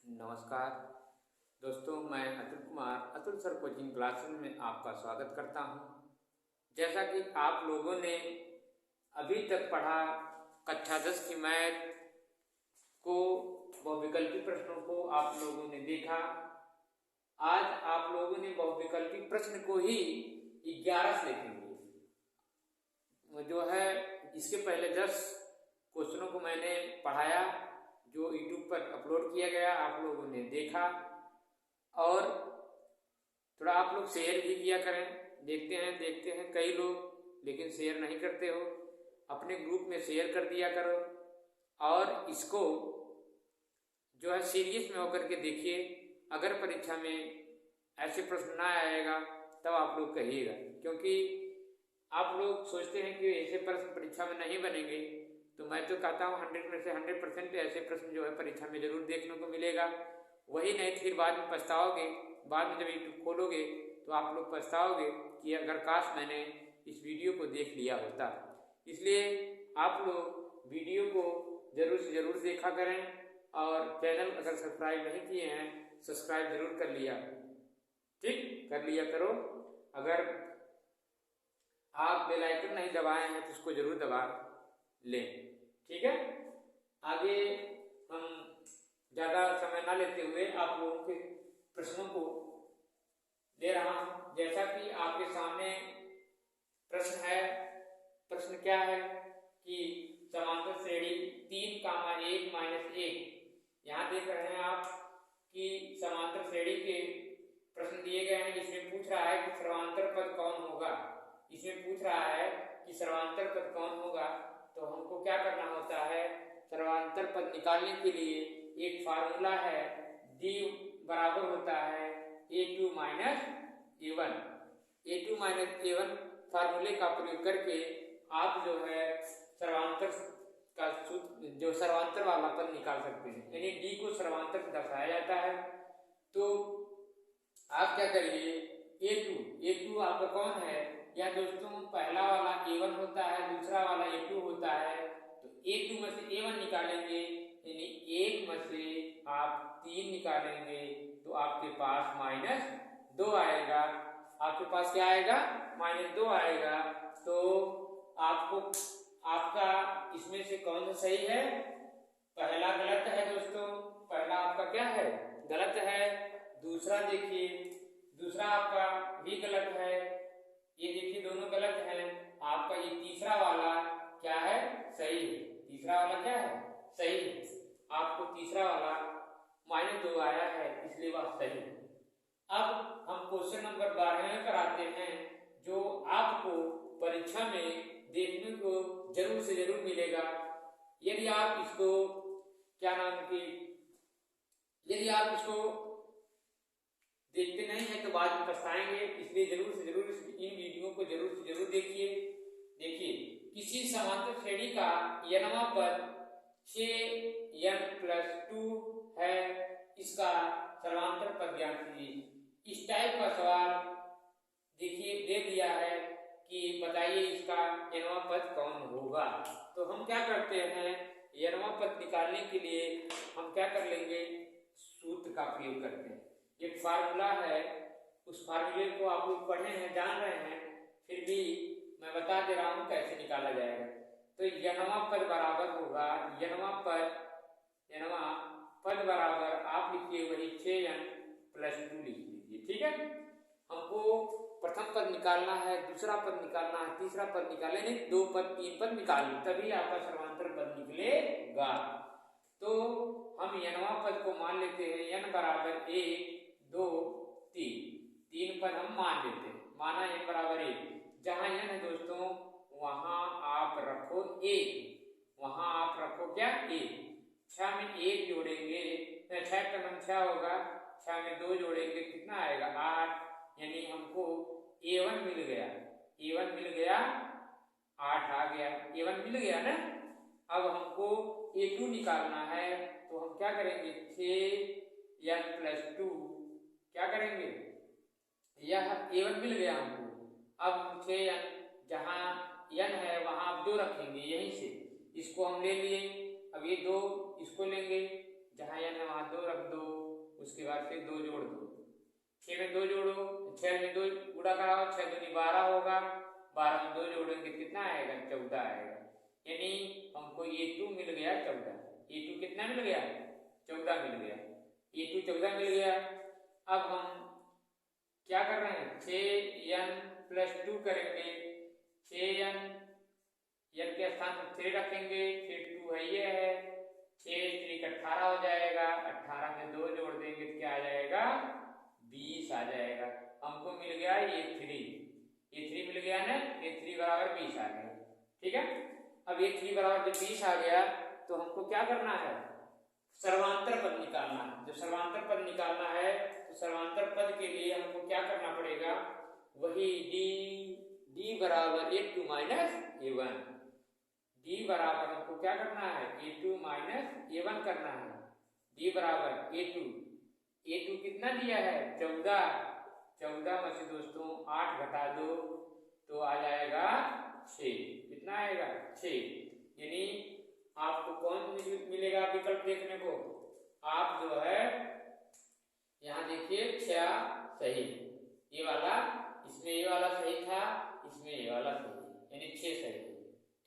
नमस्कार दोस्तों, मैं Atul Kumar Atul sir coaching classes में आपका स्वागत करता हूं। जैसा कि आप लोगों ने अभी तक पढ़ा कक्षा 10 की मैथ को बहुविकल्पी प्रश्नों को आप लोगों ने देखा। आज आप लोगों ने बहुविकल्पी प्रश्न को ही 11 से देखेंगे। जो है इसके पहले 10 क्वेश्चनों को मैंने पढ़ाया, जो YouTube पर अपलोड किया गया, आप लोगों ने देखा। और थोड़ा आप लोग शेयर भी किया करें। देखते हैं कई लोग लेकिन शेयर नहीं करते हो। अपने ग्रुप में शेयर कर दिया करो और इसको जो है सीरियस में होकर के देखिए। अगर परीक्षा में ऐसे प्रश्न ना आएगा तब आप लोग कहिएगा, क्योंकि आप लोग सोचते हैं कि ऐसे प्रश्न परीक्षा में नहीं बनेंगे, तो मैं तो कहता हूँ 100 में से 100% ऐसे प्रश्न जो है परीक्षा में जरूर देखने को मिलेगा। वही नहीं फिर बाद में पछताओगे। बाद में जब यूट्यूब खोलोगे तो आप लोग पछताओगे कि अगर काश मैंने इस वीडियो को देख लिया होता। इसलिए आप लोग वीडियो को जरूर से जरूर देखा करें और चैनल अगर सब्सक्राइब नहीं किए हैं सब्सक्राइब जरूर कर लिया, ठीक कर लिया करो। अगर आप बेल आइकन नहीं दबाए हैं तो उसको जरूर दबा लें, ठीक है। आगे हम ज़्यादा समय ना लेते हुए आप लोगों के प्रश्नों को दे रहा हूं। जैसा कि आपके सामने प्रश्न है। प्रश्न क्या है कि समांतर श्रेणी 3, 1 - 1। यहाँ देख रहे हैं आप कि समांतर श्रेणी के प्रश्न दिए गए हैं। इसमें पूछ रहा है कि सर्वांतर पद कौन होगा। इसमें पूछ रहा है कि सर्वांतर पद कौन होगा। तो हमको क्या करना होता है, सर्वांतर पद निकालने के लिए एक फार्मूला है, D बराबर होता है A2 - A1। A2 - A1 फार्मूले का प्रयोग करके आप जो है सर्वांतर का सूत्र, जो सर्वांतर वाला पद निकाल सकते हैं। यानी D को सर्वांतर से दर्शाया जाता है। तो आप क्या करिए, A2 आपका कौन है, या दोस्तों पहला वाला A1 होता है, दूसरा वाला A2 होता है। तो A2 में से A1 निकालेंगे, यानी 1 में से आप 3 निकालेंगे तो आपके पास -2 आएगा। आपके पास क्या आएगा, -2 आएगा। तो आपको आपका इसमें से कौन सा सही है, पहला गलत है दोस्तों, पहला आपका क्या है, गलत है। दूसरा देखिए, दूसरा आपका भी गलत है। ये देखिए दोनों गलत हैं। आपका ये तीसरा वाला क्या है, सही है। तीसरा वाला क्या है, सही है। आपको तीसरा वाला -2 आया है, इसलिए वह सही है। अब हम क्वेश्चन नंबर 12 पर आते हैं, जो आपको परीक्षा में देखने को जरूर से जरूर मिलेगा। यदि आप इसको यदि आप इसको देखते नहीं है तो बाद में पछताएंगे। इसलिए जरूर से जरूर इन वीडियो को जरूर से जरूर देखिए। किसी समांतर श्रेणी का nवां पद 6n+2 है, इसका सर्वांतर पद ज्ञात कीजिए। इस टाइप का सवाल देखिए दे दिया है कि बताइए इसका nवां पद कौन होगा। तो हम क्या करते हैं, nवां पद निकालने के लिए हम क्या कर लेंगे, सूत्र का प्रयोग करते हैं। एक फार्मूला है, उस फार्मूले को आप लोग पढ़े हैं, जान रहे हैं, फिर भी मैं बता दे रहा हूं कैसे निकाला जाएगा। तो nवां पद बराबर होगा, nवां पद बराबर आप लिखिए वही 6n+2 लिख लीजिए, ठीक है। हमको प्रथम पद निकालना है, दूसरा पद निकालना है, तीसरा पद निकालने नहीं, 2 पद 3 पद निकालिए, तभी आपका सर्वांतर पद निकलेगा। तो हम nवां पद को मान लेते हैं, n बराबर 1 2 3 पद हम मान लेते हैं। माना n बराबर 1। जहां n है दोस्तों वहां आप रखो 1, वहां आप रखो क्या, 1। 6 में 1 जोड़ेंगे, 6 का मान 6 होगा, 6 में 2 जोड़ेंगे कितना आएगा, 8। यानी हमको A1 मिल गया, A1 मिल गया, 8 आ गया, A1 मिल गया ना। अब हमको A2 निकालना है, तो हम क्या करेंगे, 6n+2 क्या करेंगे, यह A1 मिल गया हमको। अब हम 6n, जहां n है वहां आप 2 रखेंगे, यहीं से इसको हम ले लिए। अब ये 2 इसको लेंगे, जहाँ n है वहाँ 2 रख दो, उसके बाद फिर 2 जोड़ दो, 6 में 2 जोड़ो, 6 में 2 गुणा कराओ, 6 दूनी 12 होगा, 12 में 2 जोड़ेंगे कितना आएगा, 14 आएगा। यानी हमको A2 मिल गया 14। A2 कितना मिल गया, 14 मिल गया। A2 14 मिल गया। अब हम क्या कर रहे हैं, 6n+2 करेंगे, 6n के स्थान पर 3 रखेंगे, फिर 2 है ये है, 6 3 18 हो जाएगा, 18 में 2 जोड़ देंगे तो क्या आ जाएगा, 20 आ जाएगा। हमको मिल गया A3 मिल गया ना, A3 बराबर 20 आ गया। ठीक है, अब A3 बराबर जब 20 आ गया तो हमको क्या करना है, सर्वांतर पद निकालना है। जब सर्वांतर पद निकालना है तो सर्वांतर पद के लिए हमको क्या करना पड़ेगा, वही d बराबर A2 माइनस A1। d बराबर हमको क्या करना है, A2 माइनस A1 करना है। d बराबर A2 कितना दिया है, 14 में से दोस्तों 8 घटा दो तो आ जाएगा 6। कितना आएगा, 6। यानी आपको कौन मिलेगा विकल्प देखने को, आप जो है यहाँ देखिए 6 सही, ये वाला, इसमें ये वाला सही था, इसमें ये वाला सही, यानी 6 सही।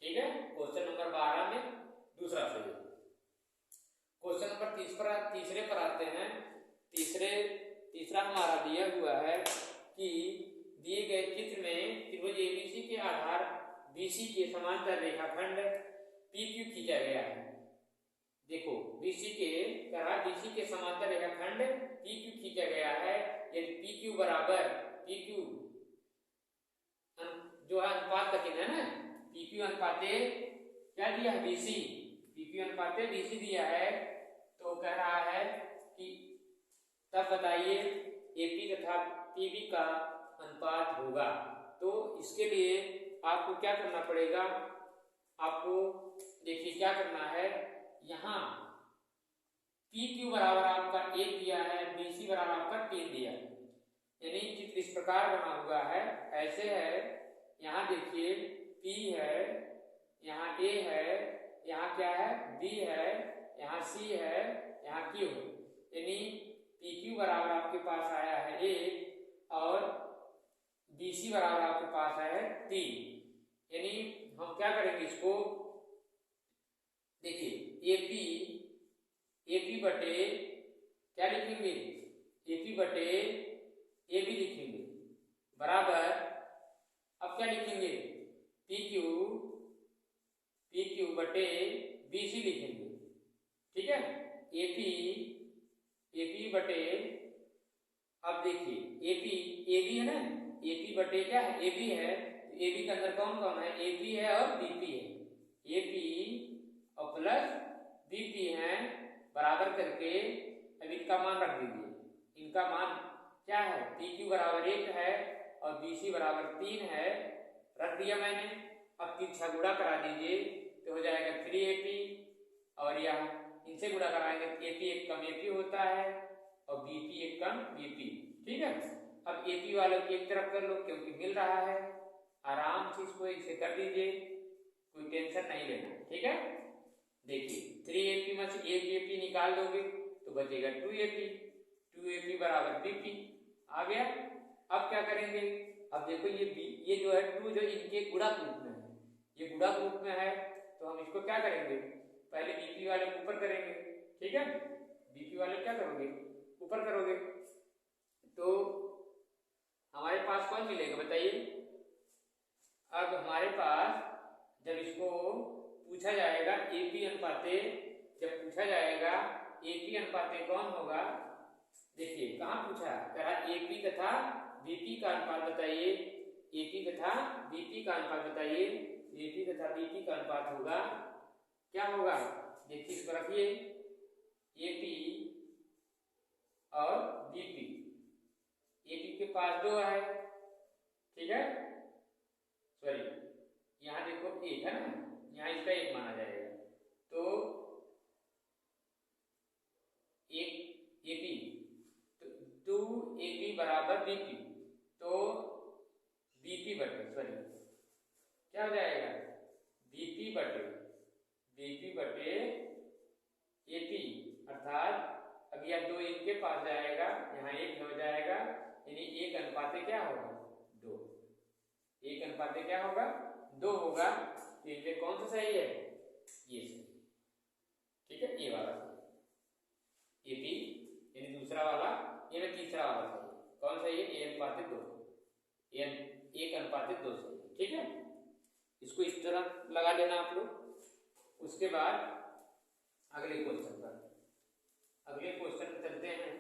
ठीक है, क्वेश्चन नंबर 12 में दूसरा सही। क्वेश्चन नंबर तीसरे पर आते हैं। तीसरा हमारा दिया हुआ है कि दिए गए चित्र में त्रिभुज ABC के आधार BC के समांतर रेखाखंड PQ खींचा गया है। देखो BC के समांतर रेखाखंड PQ खींचा गया है। यदि PQ बराबर PQ जो है अनुपात का चिन्ह है ना, PQ अनुपाते क्या दिया है, BC, PQ अनुपाते BC दिया है, तो कह रहा है कि तब बताइए AP तथा PB का अनुपात होगा। तो इसके लिए आपको क्या करना पड़ेगा, आपको देखिए क्या करना है, यहाँ PQ बराबर आपका 1 दिया है, BC बराबर आपका 3 दिया है, यानी चित्र इस प्रकार बना हुआ है, ऐसे है। यहाँ देखिए P है, यहाँ A है, यहाँ क्या है, B है, यहाँ C है, यहाँ Q है, यानी PQ बराबर आपके पास आया है 1 और BC बराबर आपके पास आया है 3। यानी हम क्या करेंगे, इसको देखिए AP बटे क्या लिखेंगे, AP बटे AB लिखेंगे, बराबर अब क्या लिखेंगे, PQ बटे BC लिखेंगे। ठीक है, AP बटे, अब देखिए AB है ना, AP बटे क्या है, AB है, तो AB के अंदर कौन कौन है, AP है और BP है, AP और प्लस BP है, बराबर करके अब इनका मान रख दीजिए। इनका मान क्या है, PQ बराबर 1 है और BC बराबर 3 है, रख दिया मैंने। अब 3 गुणा करा दीजिए तो हो जाएगा 3AP, और यह इनसे गुणा कराएंगे तो AP एक कम AP होता है और BP एक कम BP। ठीक है, अब AP वालों की एक तरफ कर लो क्योंकि मिल रहा है, आराम से इसको इसे कर दीजिए, कोई टेंशन नहीं लेना। ठीक है, देखिए 3AP में से 1AP निकाल दोगे तो बचेगा 2AP बराबर BP आ गया। अब क्या करेंगे, अब देखो ये जो है 2 जो इनके गुणक रूप में है, ये गुणक रूप में है, तो हम इसको क्या करेंगे, पहले BP वाले को ऊपर करेंगे। ठीक है, BP वाले क्या करोगे, ऊपर करोगे, तो हमारे पास कौन मिलेगा बताइए। अब हमारे पास जब इसको पूछा जाएगा AP अनुपाते, जब पूछा जाएगा AP अनुपाते कौन होगा, देखिए कहाँ पूछा, कह रहा AP तथा BP का अनुपात बताइए, AP तथा BP का अनुपात बताइए। AP तथा BP का अनुपात होगा, क्या होगा, देखिए इसको रखिए, AP और BP, AP के पास 2 है, ठीक है, सॉरी यहाँ देखो 1 है ना, यहाँ इसका 1 माना जाएगा, तो 1 AP, तो 2AP बराबर BP, तो BP बटे, सॉरी क्या हो जाएगा, BP बटे AP अर्थात अब यह 2 इनके पास जाएगा, यहाँ 1 हो जाएगा, यानी 1 अनुपात क्या होगा 2, 1 अनुपात क्या होगा 2 होगा। तो इनमें कौन सा सही है, ये सही, ठीक है, ये वाला सही, ये बी यानी दूसरा वाला, ये में तीसरा वाला सही, कौन सही है, ए अनुपात 2, 1 अनुपात 2 सही, ठीक है। इसको इस तरह लगा लेना आप लोग। उसके बाद अगले क्वेश्चन पर, अगले क्वेश्चन में चलते हैं।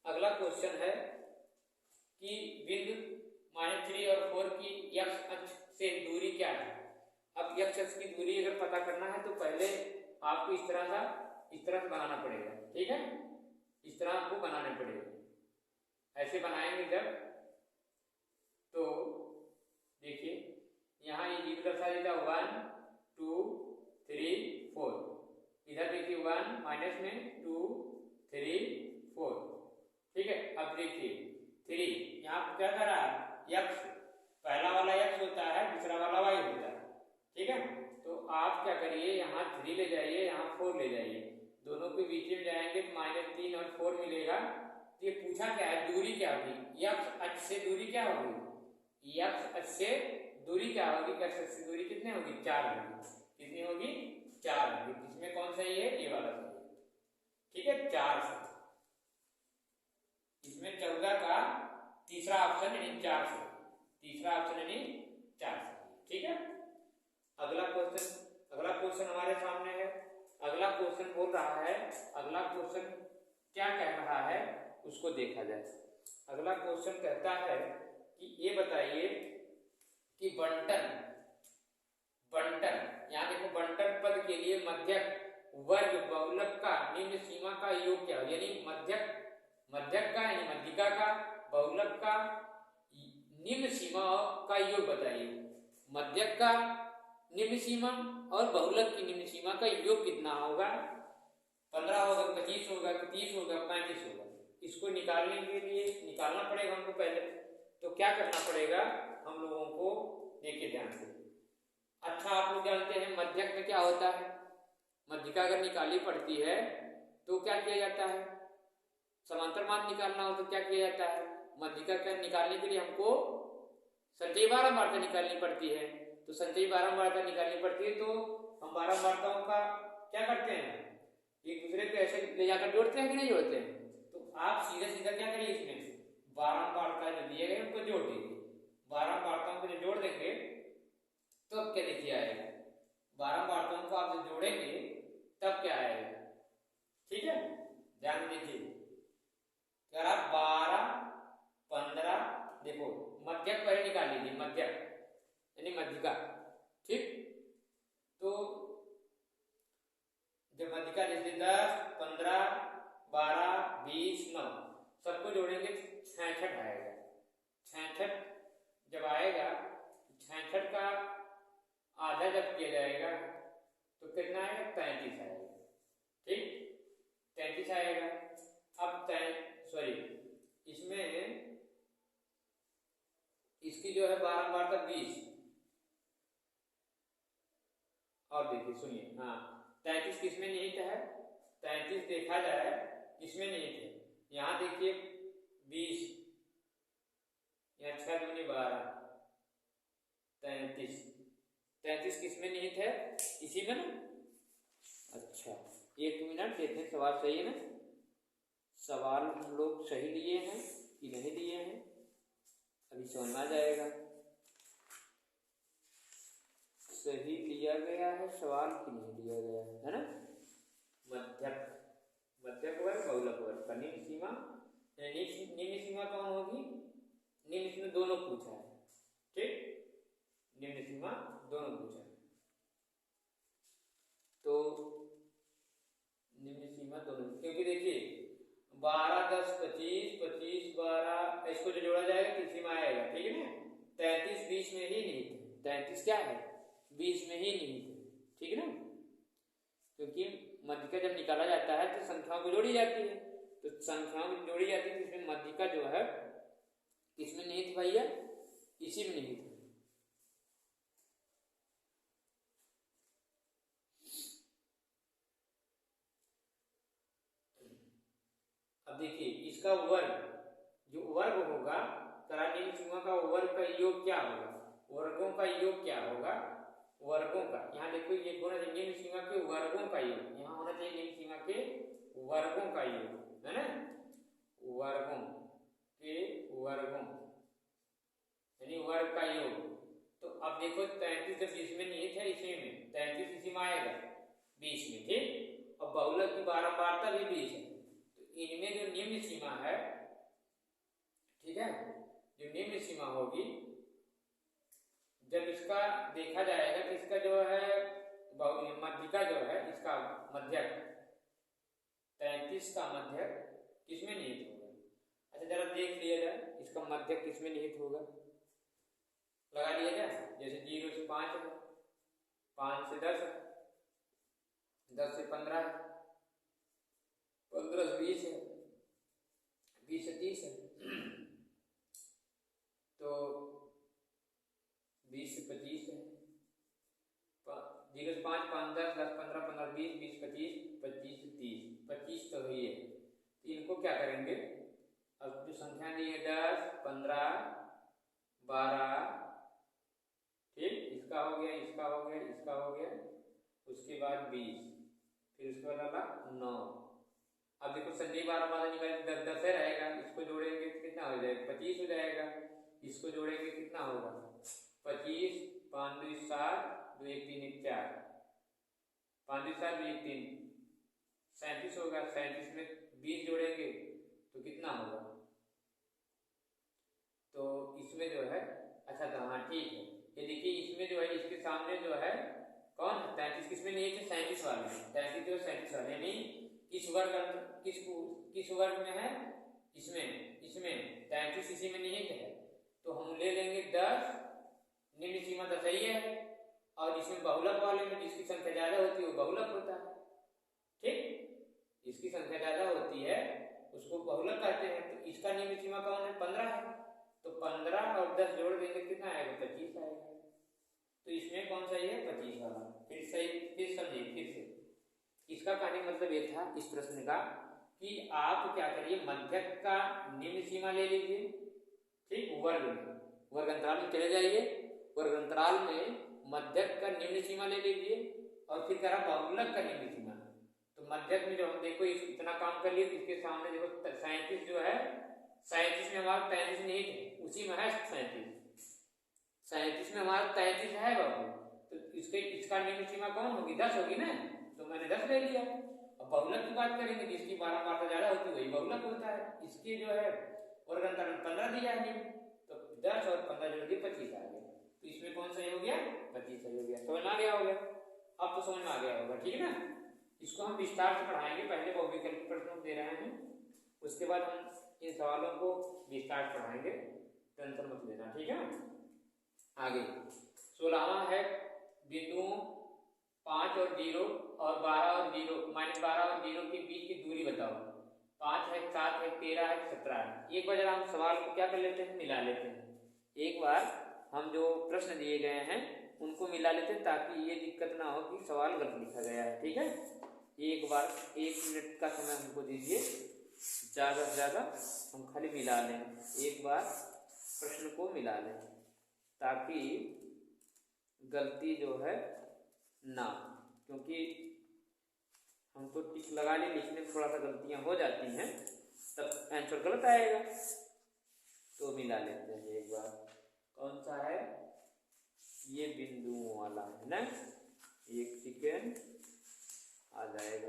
अगला क्वेश्चन है कि बिंदु -3 और 4 की x अक्ष से दूरी क्या है। अब x अक्ष की दूरी अगर पता करना है तो पहले आपको इस तरह से बनाना पड़ेगा, ठीक है, इस तरह आपको बनाने पड़ेगा। ऐसे बनाएंगे जब, तो देखिए यहाँ ये जीरो दर्शा देगा 1 2 3 4, इधर देखिए 1 माइनस में 2 3 4, ठीक है। अब देखिए 3 यहाँ क्या कर रहा है, x पहला वाला x होता है, दूसरा वाला y होता है, ठीक है। तो आप क्या करिए, यहाँ 3 ले जाइए, यहाँ 4 ले जाइए, दोनों के बीच में जाएंगे तो -3 और 4 मिलेगा। तो ये पूछा क्या है, दूरी क्या होगी, x अक्ष से दूरी क्या होगी, x अक्ष से दूरी क्या होगी, x अक्ष से दूरी कितनी होगी 4 होगी, कितनी होगी 4 होगी। इसमें कौन सही है, ये वाला सही है, ठीक है, 4 सही। इसमें 14 का तीसरा ऑप्शन यानी 4 सही, तीसरा ऑप्शन यानी 4 सही, ठीक है। अगला क्वेश्चन हमारे सामने है। अगला क्वेश्चन बोल रहा है, अगला क्वेश्चन क्या कह रहा है उसको देखा जाए। अगला क्वेश्चन कहता है कि ये बताइए कि बंटन, यहाँ देखो बंटन पद के लिए मध्यक वर्ग बहुलक का निम्न सीमा का योग क्या हो, यानी मध्यक का यानी मध्यिका का बहुलक का निम्न सीमा का योग बताइए। मध्यक का निम्न सीमा और बहुलक की निम्न सीमा का योग कितना होगा, 15 होगा, 25 होगा, 30 होगा, 35 होगा। इसको निकालने के लिए निकालना पड़ेगा हमको पहले, तो क्या करना पड़ेगा हम लोगों को, देखिए ध्यान से। अच्छा आप लोग जानते हैं मध्यक में क्या होता है, मध्यिका अगर निकालनी पड़ती है तो क्या किया जाता है, समांतर मान निकालना हो तो क्या किया जाता है, मध्यिका का निकालने के लिए हमको संचयी बारंबारता निकालनी पड़ती है। तो संचयी बारंबारता निकालनी पड़ती है, तो हम बारंबारताओं का क्या करते हैं, एक दूसरे को ऐसे ले जाकर जोड़ते हैं कि नहीं जोड़ते हैं। तो आप सीधा क्या करिए, इसमें बारंबारता जो दिए गए उनको जोड़ दीजिए, बारंबारताओं को जो जोड़ देंगे तो अब क्या देखिए आएगा, बारंबारताओं को आप जो जोड़ेंगे तब क्या आएगा, ठीक है, ध्यान दीजिए। अगर आप 12 15 देखो मध्यक पहले निकाल लीजिए, मध्यक यानी मध्यिका, ठीक। तो जब मध्यिका जैसे 10 15 12 20 9 सबको जोड़ेंगे 66 आएगा। 66 जब आएगा, 66 का आधा जब किया जाएगा तो कितना आएगा, 35 आएगा, ठीक, 33 आएगा। अब इसमें इसकी जो है बारंबारता 20, और देखिए सुनिए, हाँ 33 किसमें निहित है, 33 देखा जाए इसमें निहित है। यहाँ देखिए 20, यहाँ 6 दूनी 12, 33 किसमें निहित है, इसी में ना। अच्छा एक मिनट देखते हैं सवाल सही है ना, सवाल हम लोग सही लिए हैं कि नहीं लिए हैं, अभी समझ में आ जाएगा। सही लिया गया है सवाल कि नहीं लिया गया है ना। मध्यक वर्ग बहुलक वर्ग का निम्न सीमा, निम्न सीमा कौन होगी, निम्न सीमा दोनों पूछा है, ठीक, निम्न सीमा दोनों पूछा है, तो निम्न सीमा दोनों, क्योंकि देखिए 12 10 25 25 12 इसको जो जोड़ा जाएगा किसी में आएगा, ठीक है ना। 33 20 में ही निहित है, 33 क्या है 20 में ही निहित है, ठीक है ना। क्योंकि मध्यिका जब निकाला जाता है तो संख्याओं को जोड़ी जाती है, तो संख्याओं को जोड़ी जाती है, इसमें मध्यिका जो है किसमें निहित भैया, इसी में निहित है। देखिए इसका वर्ग, जो वर्ग होगा तथा निम्न सीमा का वर्ग का योग क्या होगा, वर्गों का योग क्या होगा, वर्गों का, यहाँ देखो ये होना चाहिए निम्न सीमा के वर्गों का योग, यहाँ होना चाहिए निम्न सीमा के वर्गों का योग, है ना, वर्गों के वर्गों यानी वर्ग का योग। तो अब देखो 33 जब इसमें निहित है, इसी में 33 इसी में आएगा 20 में, ठीक। और बहुलक की बारंबारता भी 20 है, तो इनमें जो निम्न सीमा है, ठीक है, जो निम्न सीमा होगी जब इसका देखा जाएगा कि इसका जो है मध्यिका जो है, इसका मध्यक 33 का मध्यक किसमें निहित होगा। अच्छा जरा देख लिया जाए इसका मध्यक किसमें निहित होगा, लगा लिया जाए। जैसे 0 से 5 है, 5 से 10 है, 10 से 15 है, 15 से 20 है, 20 से 30 है, तो 20 से 25 है, 0 से 5, 5, 10, 10, 15, 15, 20, 20, 25, 25 से 30, 25 तो ही है। तो इनको क्या करेंगे, अब जो संख्या दी है 10, 15, 12, ठीक, इसका हो गया, इसका हो गया, इसका हो गया, उसके बाद 20, फिर उसके बाद वाला 9। अब देखो संजय 12 वाला निकाल 10 10 है रहेगा, इसको जोड़ेंगे तो कितना हो जाएगा, 25 हो जाएगा, इसको जोड़ेंगे कितना होगा 25, 5 2 7, 2 1 3 1 4, 5 2 7 2 1 3 37 होगा, 37 में 20 जोड़ेंगे तो कितना होगा, तो इसमें जो है, अच्छा तो हाँ ठीक है, ये देखिए इसमें जो है, इसके सामने जो है कौन 33 किसमें नहीं है, 37 वाले, 33 जो 37 वाले, यानी किस वर्ग किस वर्ग में है, इसमें 33 इसी में निहित है, तो हम ले लेंगे 10, निम्न सीमा 10 ही है, और इसमें बहुलक वाले में जिसकी संख्या ज्यादा होती है वो बहुलक होता है, ठीक, इसकी संख्या ज्यादा होती है उसको बहुलक कहते हैं। तो इसका निम्न सीमा कौन है, 15 है, तो 15 और 10 जोड़ देंगे कितना आएगा, 25 आएगा। तो इसमें कौन सा है, 25 वाला। फिर सही, फिर समझिए, फिर से इसका कहने का मतलब ये था इस प्रश्न का कि आप क्या करिए, मध्यक का निम्न सीमा ले लीजिए, ठीक, वर्ग में, वर्ग अंतराल में चले जाइए, वर्ग अंतराल में मध्यक का निम्न सीमा ले लीजिए, और फिर करा बहुलक का निम्न सीमा। तो मध्यक में जो हम देखो इतना काम कर लिए, तो इसके सामने देखो 37 जो है, 37 में हमारा 33 नहीं है, उसी में है 37 में हमारा 33 है बाबू, तो इसका निम्न सीमा कौन होगी, 10 होगी ना, तो मैंने 10 ले लिया। अब बहुलक की बात करेंगे, जिसकी 12 बार ज्यादा होती है वही बहुलक होता है, इसके जो है वर्ग अंतराल 15 दिया है निम्न, तो 10 और 15 जोड़ दिए 25 आ गया, तो इसमें कौन सही हो गया, 25 सही हो गया। समझ में आ गया होगा, अब तो समझ में आ गया होगा, ठीक है ना। इसको हम विस्तार से पढ़ाएंगे, पहले बहुविकल्पी प्रश्न दे रहे हैं, उसके बाद हम इन सवालों को विस्तार से पढ़ाएंगे, टेंशन मत लेना, ठीक है। आगे 16वां है, बिंदुओं 5 और 0 और 12 और 0 -12 और 0 के बीच की दूरी बताओ। 5 है, 7 है, 13 है, 17 है। एक बार जरा हम सवाल को क्या कर लेते हैं, मिला लेते हैं, एक बार हम जो प्रश्न दिए गए हैं उनको मिला लेते हैं, ताकि ये दिक्कत ना हो कि सवाल गलत लिखा गया है, ठीक है। एक बार 1 मिनट का समय हमको दीजिए, ज़्यादा से ज़्यादा हम खाली मिला लें, एक बार प्रश्न को मिला लें, ताकि गलती जो है ना, क्योंकि हम तो टिक लगा ले, लिखने में थोड़ा सा गलतियां हो जाती हैं, तब आंसर गलत आएगा, तो मिला लेते हैं एक बार। कौन सा है, ये बिंदुओं वाला है ना, 1 सेकेंड आ जाएगा,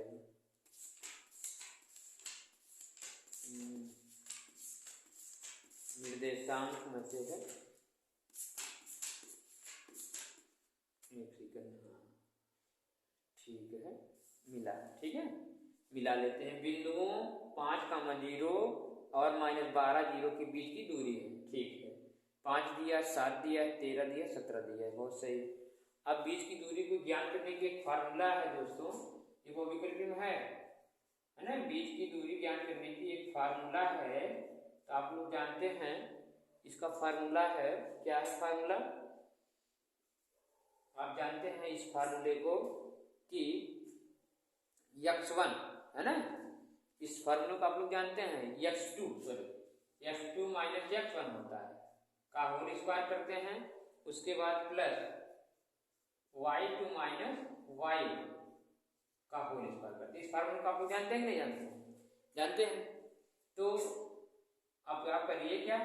निर्देशांक में से है, 1 सेकेंड, हाँ ठीक है, मिला, ठीक है, मिला लेते हैं। बिंदुओं 5, 0 और -12 0 के बीच की दूरी है, ठीक है, 5 दिया, 7 दिया, 13 दिया, 17 दिया है, बहुत सही। अब बीच की दूरी को ज्ञात करने की एक फार्मूला है दोस्तों, ये बहुविकल्पी में है ना, बीच की दूरी ज्ञात करने की एक फार्मूला है, तो आप लोग जानते हैं इसका फार्मूला है, क्या है फार्मूला, आप जानते हैं इस फार्मूले को कि x1 है ना, इस फॉर्मूले को आप लोग जानते हैं, x2 माइनस x1 होता है का होल स्क्वायर करते हैं, उसके बाद प्लस y2 माइनस y1 का होल स्क्वायर करते हैं। इस फॉर्मूले को आप लोग जानते हैं कि नहीं जानते हैं? जानते हैं। तो अब आप करिए क्या,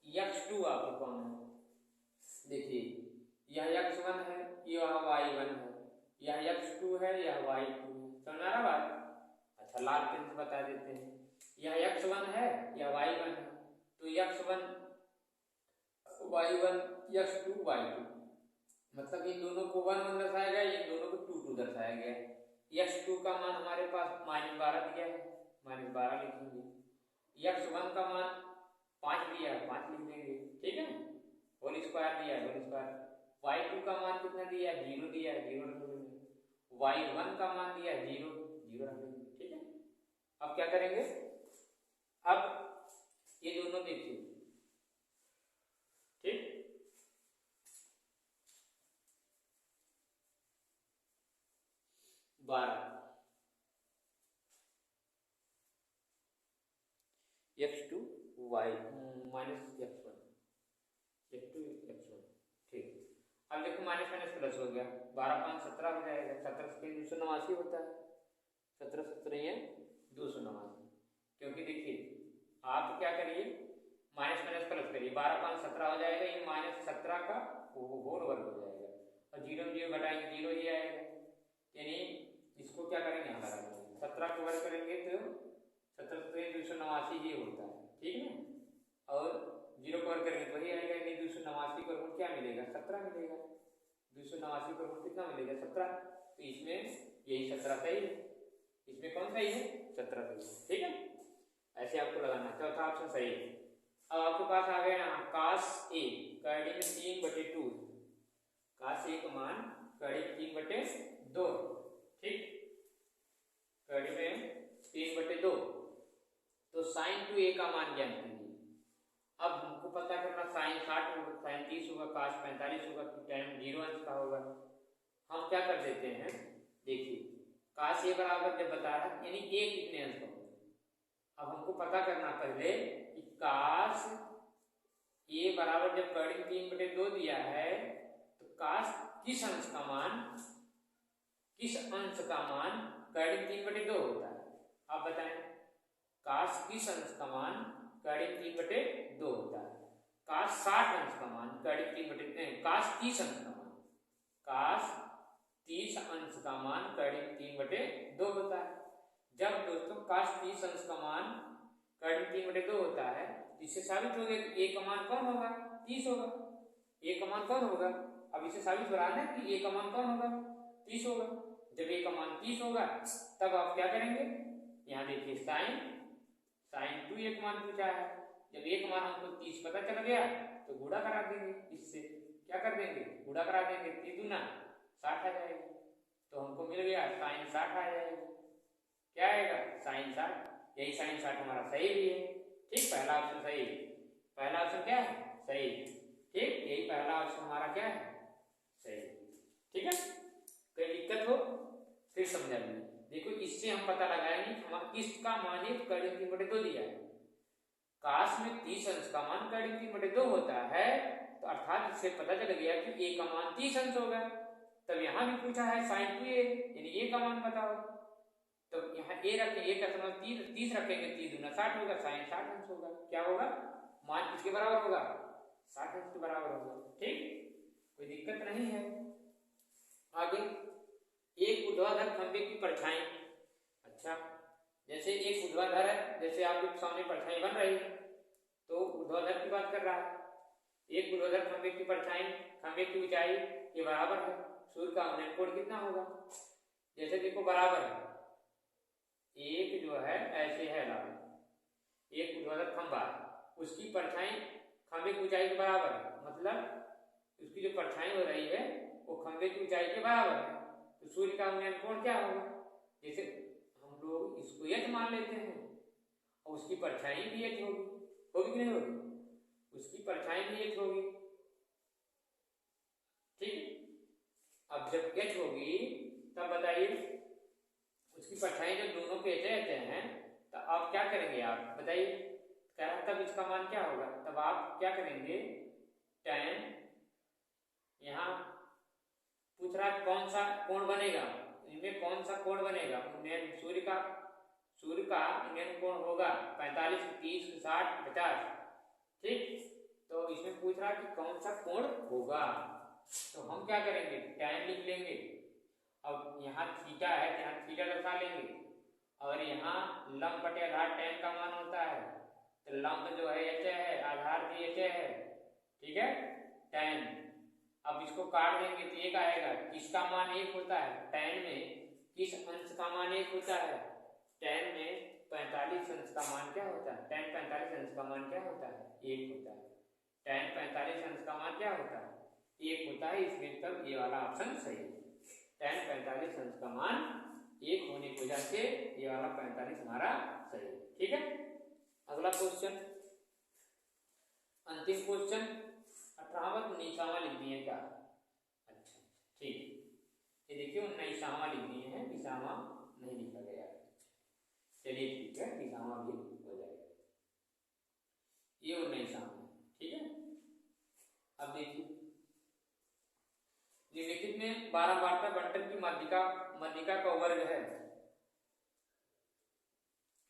x2 आप लोग कौन है, देखिए यह x1 है, यह y1 है, यह x2 है, यह y2 है। समझ आ रहा बात? अच्छा लाल पेन से बता देते हैं, यह x1 है, यह y1 है, तो x1 y1 x2 y2, मतलब इन दोनों को 1 1 दर्शाया गया, ये दोनों को 2 2 दर्शाया गया। x2 का मान हमारे पास -12 दिया है, -12 लिखेंगे। x1 का मान 5 दिया है, 5 लिख देंगे, ठीक है। होल स्क्वायर दिया है, होल स्क्वायर। y2 का मान कितना दिया है, 0 दिया है, 0 रख देंगे। y1 का मान दिया है 0, 0 रख देंगे, ठीक है। अब क्या करेंगे, अब ये दोनों देखिए, ठीक, x2 y minus x1, x2 x1, ठीक। अब देखो माइनस माइनस प्लस हो गया, 12 5 17 हो जाएगा, 17 से 289 होता है, 17 17 है 289। क्योंकि देखिए आप क्या करिए, माइनस माइनस प्लस करिए, 12 5 17 हो जाएगा, ये माइनस 17 का होल वर्ग हो जाएगा, और 0 0 घटाएंगे 0 ही आएगा, यानी इसको क्या करेंगे, यहाँ लगा देंगे, 17 को वर्ग करेंगे तो 17 से 289 ही होता है, ठीक है। और 0 को वर्ग करेंगे तो वही आएगा, यानी 289 का रूट क्या मिलेगा, 17 मिलेगा। 289 का रूट कितना मिलेगा, 17। तो इसमें यही 17 सही है, इसमें कौन सही है, 17 सही है, ठीक है। ऐसे आपको लगाना, चौथा ऑप्शन सही है। अब आपके पास आ गया यहाँ cos A कड़ी में 3/2, cos A का मान कड़ी में 3/2, ठीक, कड़ी में 3/2, तो sin 2A का मान ज्ञात कीजिए। अब हमको पता करना sin 60 होगा, sin 30 होगा, cos 45 होगा, tan 0 अंश का होगा। हम क्या कर देते हैं, देखिए cos A बराबर जब बता रहा है, यानी A कितने अंश का होगा। अब हमको पता करना पहले कि cos A बराबर जब कड़ी में 3/2 दिया है, तो cos किस अंश का मान कड़ी में 3/2 होता है, आप बताएं। cos किस अंश का मान कड़ी में 3/2 होता है, cos 60 अंश का मान कड़ी में 3/2, cos 30 अंश का मान, cos 30 अंश का मान कड़ी में 3/2 होता है। जब दोस्तों cos 30 अंश का मान कड़ी में 3/2 होता है, इससे साबित हो गया कि A का मान कौन होगा, 30 होगा। A का मान कौन होगा, अब इसे साबित हो रहा है ना कि A का मान कौन होगा, 30 होगा। जब A का मान 30 होगा तब आप क्या करेंगे, यहाँ देखिए sin 2 एक मान पूछा है, जब एक मान हमको 30 पता चल गया तो गुणा करा देंगे, इससे क्या कर देंगे, गुणा करा देंगे, 3 दूना 60 आ जाएगा, तो हमको मिल गया sin 60 आ जाएगा। क्या आएगा, sin 60, यही sin 60 हमारा सही भी है, ठीक, पहला ऑप्शन सही, पहला ऑप्शन क्या है, सही, ठीक, यही पहला ऑप्शन हमारा क्या है, सही, ठीक है। कोई दिक्कत हो फिर समझा लीजिए। देखो इससे हम पता लगाएंगे हमारा किसका मान है, कड़ी में 3/2 दिया है, cos में 30 अंश का मान कड़ी में 3/2 होता है, तो अर्थात इससे पता चल गया कि A का मान 30 अंश होगा। तब यहाँ भी पूछा है sin 2A, यानी A का मान बताओ, तो यहाँ A रखें, A का समान 30 रखेंगे, 30 दूना 60 होगा, sin 60 अंश होगा। क्या होगा, मान किसके बराबर होगा, 60 अंश के बराबर होगा, ठीक, कोई दिक्कत नहीं है। आगे, एक ऊर्ध्वाधर खंभे की परछाई, अच्छा जैसे एक ऊर्ध्वाधर है, जैसे आपके सामने परछाई बन रही है, तो ऊर्ध्वाधर की बात कर रहा है। एक ऊर्ध्वाधर खंभे की परछाई, खंभे की ऊंचाई ये बराबर है, सूर्य का उन्नयन कोण कितना होगा, जैसे देखो बराबर है, एक जो है ऐसे है लाल, एक ऊर्ध्वाधर खंभा है, उसकी परछाई खंभे की ऊंचाई के बराबर है, मतलब उसकी जो परछाई हो रही है वो खंभे की ऊंचाई के बराबर है, तो सूर्य का उन्नयन कोण क्या होगा, जैसे हम लोग इसको h मान लेते हैं और उसकी परछाई भी h होगी, होगी कि नहीं होगी, उसकी परछाई भी h होगी, ठीक। अब जब h होगी तब बताइए उसकी परछाई जब दोनों पे h रहते हैं आप क्या करेंगे, आप बताइए, कह रहा तब इसका मान क्या होगा, तब आप क्या करेंगे, tan, यहाँ पूछ रहा है कौन सा कोण बनेगा, इनमें कौन सा कोण बनेगा, सूर्य का इंडियन कोण होगा 45, 30, 60, 50, ठीक। तो इसमें पूछ रहा है कि कौन सा कोण होगा, तो हम क्या करेंगे, tan लिख लेंगे। अब यहाँ थीटा है, यहाँ थीटा दर्शा लेंगे, और यहाँ लंब बटे आधार tan का मान होता है, तो लंब जो है h है, आधार भी h है, ठीक है, tan। अब इसको काट देंगे तो एक आएगा, किसका मान एक होता है, tan में किस अंश का मान एक होता है, tan में 45 अंश का मान क्या होता है, tan 45 अंश का मान क्या होता है, एक होता है, tan 45 अंश का मान क्या होता है, एक होता है, इसमें तब ये वाला ऑप्शन सही है, tan 45 अंश का मान एक होने की वजह से ये वाला 45 हमारा सही है, ठीक है। अगला क्वेश्चन, अंतिम क्वेश्चन 18वां 19वां लिख दिए क्या, अच्छा ठीक, ये देखिए 19वां लिख दिए हैं, 20वां नहीं लिखा गया, चलिए ठीक है, 20वां भी हो जाएगा, ये 19वां, ठीक है। अब देखिए निम्नलिखित में 12 वार्ता बंटन की मध्यिका का वर्ग है,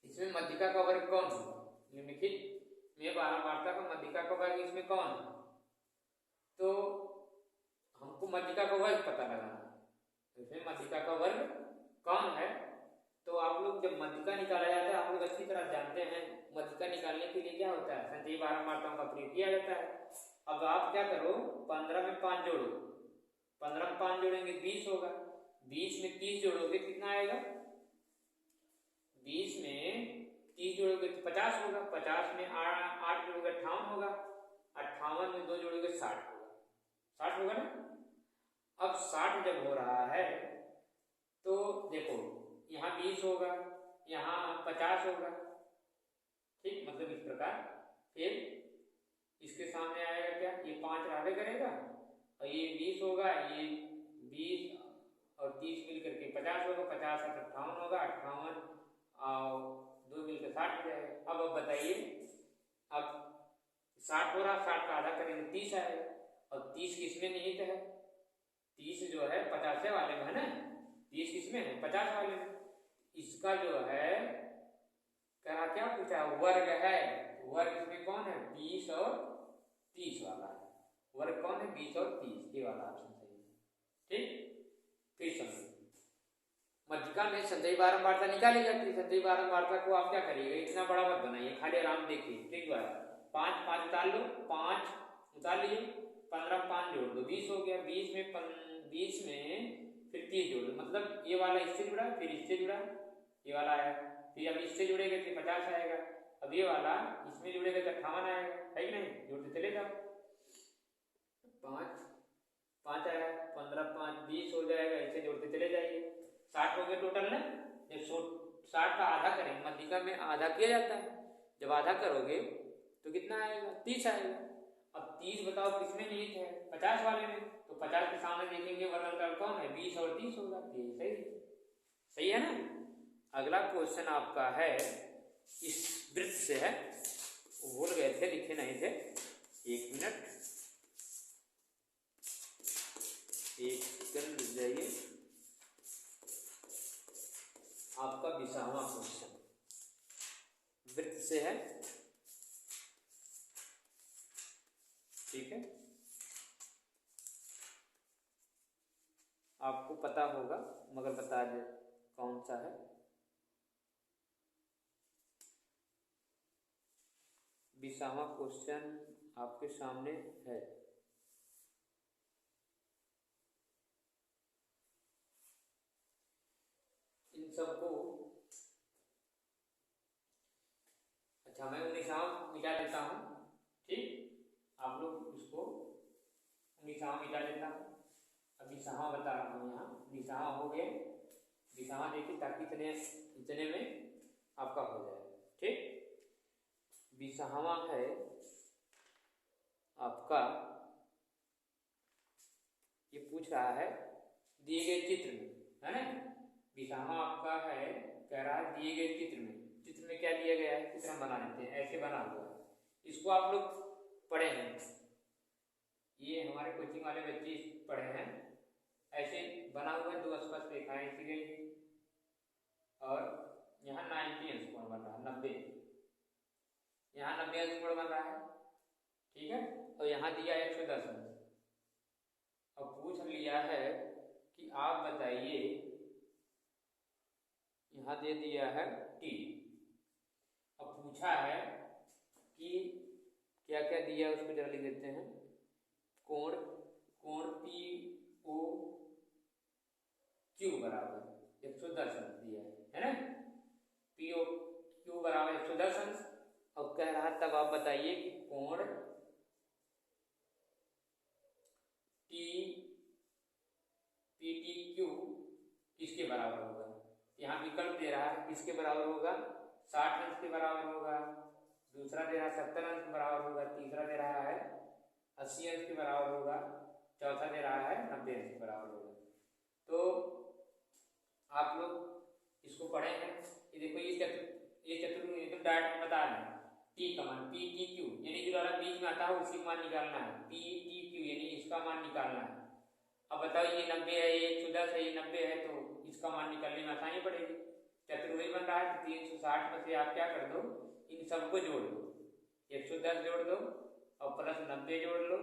इसमें मध्यिका का वर्ग कौन होगा, निम्नलिखित में 12 वार्ता का मध्यिका का वर्ग इसमें कौन है, तो हमको मध्यिका का वर्ग पता लगाना है, इसमें मध्यिका का वर्ग कौन है, तो आप लोग जब मध्यिका निकाला जाता है, आप लोग अच्छी तरह जानते हैं मध्यिका निकालने के लिए क्या होता है, संचयी 12 मात्राओं का प्रयोग किया जाता है। अब आप क्या करो, 15 में 5 जोड़ो, 15 में 5 जोड़ेंगे 20 होगा, 20 में 30 जोड़ोगे कितना आएगा, 20 में 30 जोड़ोगे तो 50 होगा, 50 में 8 जोड़ोगे 58 होगा, 58 में 2 जोड़ोगे 60 होगा, 60 होगा ना। अब 60 जब हो रहा है तो देखो यहाँ 20 होगा, यहाँ 50 होगा, ठीक, मतलब इस प्रकार, फिर इसके सामने आएगा क्या, ये 5 रावे करेगा, और ये 20 होगा, ये 20 और 30 मिलकर के 50 होगा, 50 और 58 होगा, 58 और 2 मिलकर 60 हो जाएगा। अब बताइए, अब 60 हो रहा, 60 का आधा करेंगे 30 आएगा, और 30 किसमें निहित है, 30 जो है 50 वाले में है ना, 30 किसमें है, 50 वाले में, इसका जो है कहा क्या पूछा, वर्ग है, वर्ग इसमें कौन है, 20 और 30 वाला है, वर्ग कौन है, 20 और 30, ये वाला ऑप्शन सही है, ठीक। फिर समझो, मध्यिका में संचयी 12 वार्ता निकाली जाती है, संचयी 12 वार्ता को आप क्या करिएगा, इतना बड़ा मत बनाइए, खाली आराम देखिए, ठीक है, 5 5 उतार लो, 5 उतार लीजिए, 15 5 जोड़ दो, 20 हो गया, 20 में फिर 30 जोड़ दो, मतलब ये वाला इससे जुड़ा, फिर इससे जुड़ा, ये वाला आया, फिर अब इससे जुड़ेगा तो 50 आएगा, अब ये वाला इसमें जुड़ेगा तो 58 आएगा, है कि नहीं, जोड़ते चले जाओ, 5 5 आया, 15 5 20 हो जाएगा, इसे जोड़ते चले जाइए, 60 हो गया टोटल ना। जब 60 का आधा करेंगे, मध्यिका में आधा किया जाता है, जब आधा करोगे तो कितना आएगा, 30 आएगा। अब 30 बताओ किसमें निहित है, 50 वाले में, तो 50 के सामने देखेंगे वर्गमूल कौन है, 20 और 30 होगा, सही है ना। अगला क्वेश्चन आपका है, इस वृत्त से है, भूल गए थे, लिखे नहीं थे, 1 मिनट, 1 सेकंड रुक जाइए, आपका 20वां क्वेश्चन वृत्त से है, ठीक है, आपको पता होगा मगर बता दे कौन सा है, 20वां क्वेश्चन आपके सामने है, इन सबको, अच्छा मैं 19वां मिटा देता हूँ, ठीक, आप लोग उसको 19वां मिटा देता हूँ, अब 20वां बता रहा हूँ, यहाँ 20वां हो गया, 20वां देखिए ताकि इतने में आपका हो जाए, ठीक। 20वां है आपका, ये पूछ रहा है दिए गए चित्र में, है ना, 20वां आपका है, कह रहा है दिए गए चित्र में चित्र में क्या दिया गया है, चित्र बना लेते हैं, ऐसे बना हुआ है, इसको आप लोग पढ़े हैं, ये हमारे कोचिंग वाले बच्चे पढ़े हैं, ऐसे बना हुआ है, दो स्पष्ट रेखाएं खींची गई है और यहाँ 90 अंश कोण बन रहा है, 90, यहाँ 90 अंश कोण बन रहा है, ठीक है, और यहाँ दिया 110 अंश। अब पूछ लिया है कि आप बताइए, यहाँ दे दिया है टी, अब पूछा है कि क्या क्या दिया है, उसको जरा लिख देते हैं, कोण पी ओ क्यू बराबर 110 अंश दिया है ना, पी ओ क्यू बराबर 110 अंश। अब कह रहा तब आप बताइए कि कोण टी पी टी क्यू किसके बराबर होगा, यहाँ विकल्प दे रहा है, किसके बराबर होगा, 60 अंश के बराबर होगा, दूसरा दे रहा है 70 अंश के बराबर होगा, तीसरा दे रहा है 80 अंश के बराबर होगा, चौथा दे रहा है 90 अंश के बराबर होगा। तो आप लोग इसको पढ़े हैं, ये देखो ये चतुर्भुज एकदम डायरेक्ट बता रहे हैं, टी का मान पी टी क्यू यानी जो वाला बीच में आता है उसी का मान निकालना है, पी टी क्यू यानी इसका मान निकालना है। अब बताओ ये 90 है, ये 110 है, ये 90 है, तो इसका मान निकालने में आसानी पड़ेगी, चतुर्भुज बन रहा है, तो 360 में से आप क्या कर दो, इन सबको जोड़ दो, 110 जोड़ दो और प्लस 90 जोड़ लो,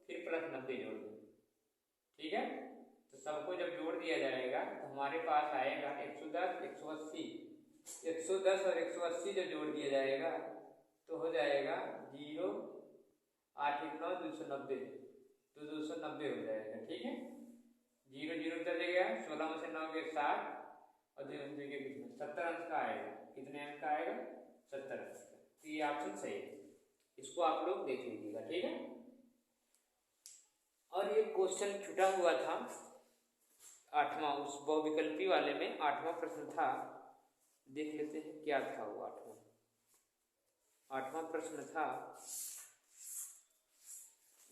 फिर प्लस 90 जोड़ दो, ठीक है, तो सबको जब जोड़ दिया जाएगा तो हमारे पास आएगा 110 180, 110 और 180 जब जोड़ दिया जाएगा तो हो जाएगा 0 8 1 9 290, तो 290 हो जाएगा, ठीक है, 0 0 चले गया, 16 में से 9 के 60 और 2 के बीच में 70 अंश का आएगा, कितने अंश का आएगा, 70 अंश का, तो ये ऑप्शन सही है, इसको आप लोग देख लीजिएगा, ठीक है। और ये क्वेश्चन छुटा हुआ था 8वां, उस बहुविकल्पी वाले में 8वां प्रश्न था, देख लेते हैं क्या था वो 8वां प्रश्न था,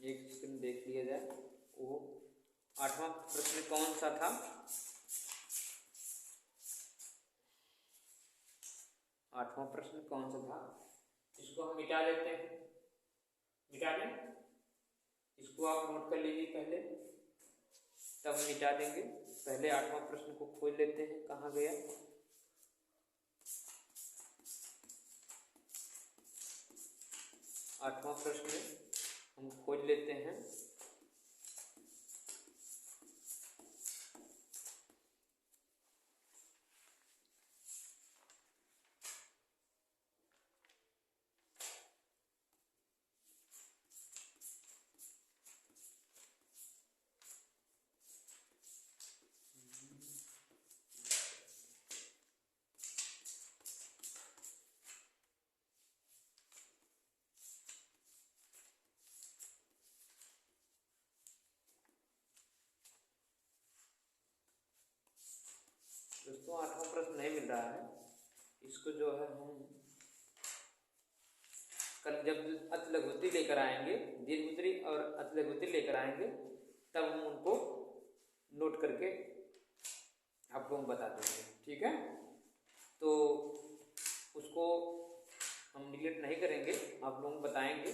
एक सेकंड देख लिया जाए, वो 8वां प्रश्न कौन सा था, 8वां प्रश्न कौन सा था, इसको हम मिटा देते हैं, मिटा दें, इसको आप नोट कर लीजिए पहले, तब मिटा देंगे, पहले 8वां प्रश्न को खोज लेते हैं, कहाँ गया, 8वां प्रश्न हम खोज लेते हैं, दोस्तों 8वां प्रश्न नहीं मिल रहा है, इसको जो है हम कल जब अतिलघुत्तरी लेकर आएंगे, दीर्घोत्तरी और अतिलघुत्तरी लेकर आएंगे, तब हम उनको नोट करके आप लोगों को बता देंगे, ठीक है, तो उसको हम निगलेक्ट नहीं करेंगे, आप लोगों को बताएंगे,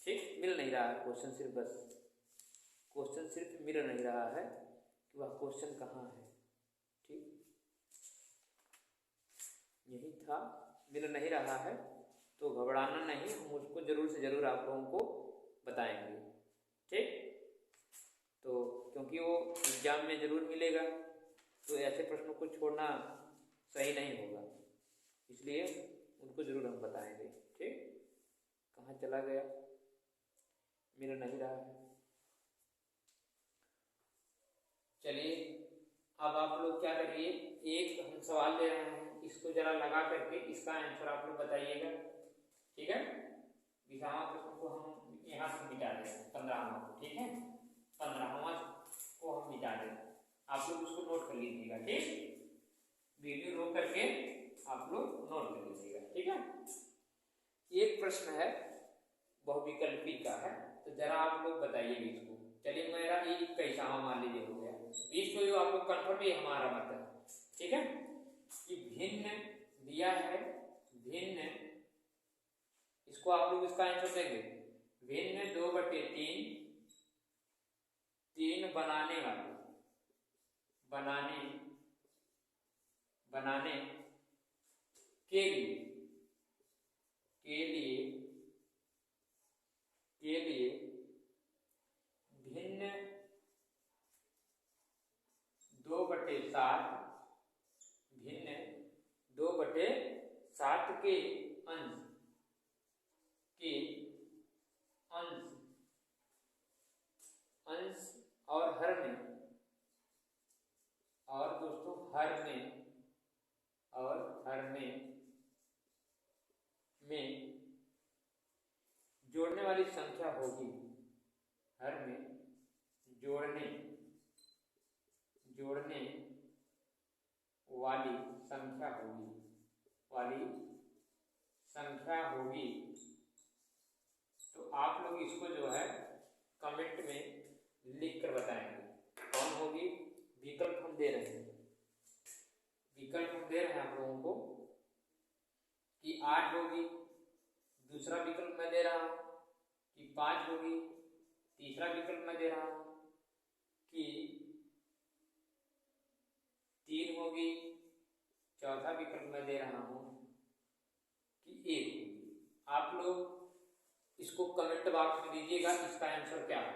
ठीक, मिल नहीं रहा है क्वेश्चन, सिर्फ बस क्वेश्चन सिर्फ मिल नहीं रहा है कि वह क्वेश्चन कहाँ है, ठीक, यही था, मिल नहीं रहा है तो घबराना नहीं, हम उसको जरूर से जरूर आप लोगों को बताएंगे, ठीक, तो क्योंकि वो एग्जाम में जरूर मिलेगा, तो ऐसे प्रश्नों को छोड़ना सही नहीं होगा, इसलिए उनको जरूर हम बताएंगे, ठीक, कहाँ चला गया, मिल नहीं रहा है, चलिए अब आप लोग क्या करिए, एक हम सवाल ले रहे हैं, इसको जरा लगा करके इसका आंसर आप लोग बताइएगा, ठीक है, 20वां प्रश्न को हम यहाँ से मिटा देंगे, 15वां को, ठीक है, 15वां को हम मिटा देंगे, आप लोग उसको नोट कर लीजिएगा, ठीक, वीडियो रोक करके आप लोग नोट कर लीजिएगा, ठीक है। एक प्रश्न है बहुविकल्पी का है, तो जरा आप लोग बताइएगा इसको, चलिए मेरा ये 21वां मान लीजिए हो गया, इसको आप लोग कन्फर्म, ये हमारा मत है, ठीक है, कि भिन्न दिया है भिन्न, इसको आप लोग इसका आंसर देंगे, भिन्न 2/3 3 बनाने वाले, बनाने के लिए भिन्न 2/7 भिन्न 2/7 के अंश और हर में, और दोस्तों हर में जोड़ने वाली संख्या होगी, हर में जोड़ने वाली संख्या होगी। तो आप लोग इसको जो है कमेंट में लिख कर बताएंगे कौन होगी। विकल्प हम दे रहे हैं, आप लोगों को कि 8 होगी, दूसरा विकल्प मैं दे रहा हूं कि 5 होगी, तीसरा विकल्प मैं दे रहा हूं कि 3 होगी, चौथा विकल्प मैं दे रहा हूं कि 1 होगी। आप लोग इसको कमेंट बॉक्स में दीजिएगा इसका आंसर क्या है।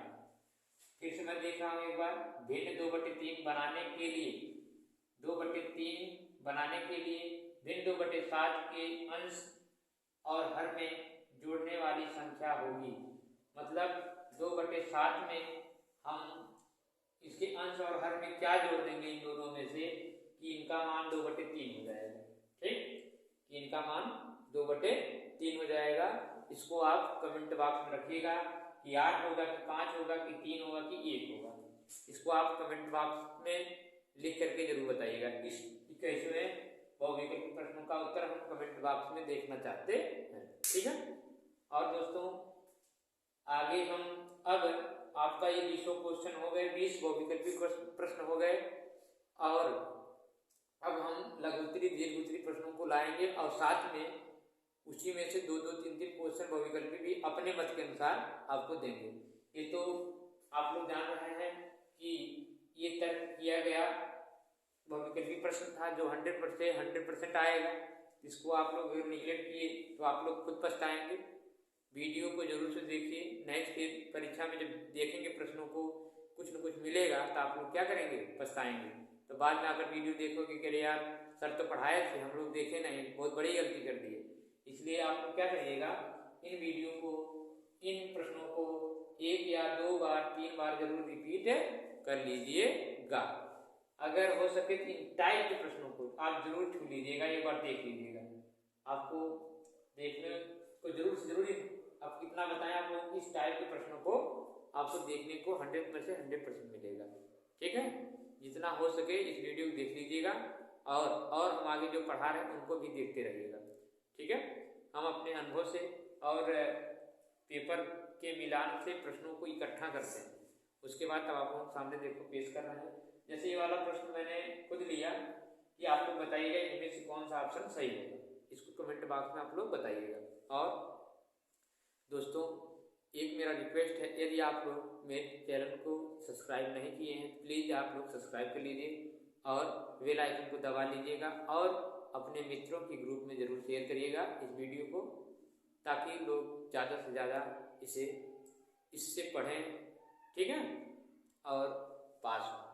फिर से मैं देख रहा हूं एक बार, भिन्न 2/3 बनाने के लिए 2/3 बनाने के लिए भिन्न 2/7 के अंश और हर में जोड़ने वाली संख्या होगी। मतलब 2/7 में हम इसके अंश और हर में क्या जोड़ देंगे इन दोनों में से कि इनका मान 2/3 हो जाएगा। ठीक, कि इनका मान 2/3 हो जाएगा। इसको आप कमेंट बॉक्स में रखिएगा कि 8 होगा कि 5 होगा कि 3 होगा कि 1 होगा। इसको आप कमेंट बॉक्स में लिख करके जरूर बताइएगा। इस 21वें बहुविकल्पी प्रश्नों का उत्तर हम कमेंट बॉक्स में देखना चाहते हैं। ठीक है, और दोस्तों आगे हम अब आपका ये 20 क्वेश्चन हो गए, 20 बहुविकल्पी प्रश्न हो गए, और अब हम लघुत्तरी दीर्घोत्तरी प्रश्नों को लाएंगे और साथ में उसी में से 2-2, 3-3 क्वेश्चन बहुविकल्पी भी अपने मत के अनुसार आपको देंगे। ये तो आप लोग जान रहे हैं कि ये तर्क किया गया बहुविकल्पी प्रश्न था जो 100% आएगा। इसको आप लोग निगलेक्ट किए तो आप लोग खुद पछताएंगे। वीडियो को जरूर से देखिए, नेक्स्ट परीक्षा में जब देखेंगे प्रश्नों को कुछ न कुछ मिलेगा तो आप लोग क्या करेंगे, पछताएंगे। तो बाद में आकर वीडियो देखोगे कि अरे यार सर तो पढ़ाए थे, हम लोग देखे नहीं, बहुत बड़ी गलती कर दी है। इसलिए आप लोग क्या करिएगा, इन वीडियो को, इन प्रश्नों को 1 या 2 बार 3 बार जरूर रिपीट कर लीजिएगा। अगर हो सके तो इन टाइप के प्रश्नों को आप जरूर छू लीजिएगा, एक बार देख लीजिएगा। आपको देखने को जरूर से जरूर, आप कितना बताएं, आप लोग इस टाइप के प्रश्नों को आपको देखने को 100 में से 100% मिलेगा। ठीक है, जितना हो सके इस वीडियो को देख लीजिएगा और हम आगे जो पढ़ा रहे हैं उनको भी देखते रहिएगा। ठीक है, हम अपने अनुभव से और पेपर के मिलान से प्रश्नों को इकट्ठा करते हैं, उसके बाद तब आप लोग सामने देखो पेश कर रहे हैं। जैसे ये वाला प्रश्न मैंने खुद लिया कि आप लोग बताइएगा इनमें से कौन सा ऑप्शन सही होगा, इसको कमेंट बॉक्स में आप लोग बताइएगा। और दोस्तों एक मेरा रिक्वेस्ट है, यदि आप लोग मेरे चैनल को सब्सक्राइब नहीं किए हैं प्लीज़ आप लोग सब्सक्राइब कर लीजिए और बेल आइकन को दबा लीजिएगा और अपने मित्रों के ग्रुप में ज़रूर शेयर करिएगा इस वीडियो को, ताकि लोग ज़्यादा से ज़्यादा इससे पढ़ें। ठीक है, और पास हो।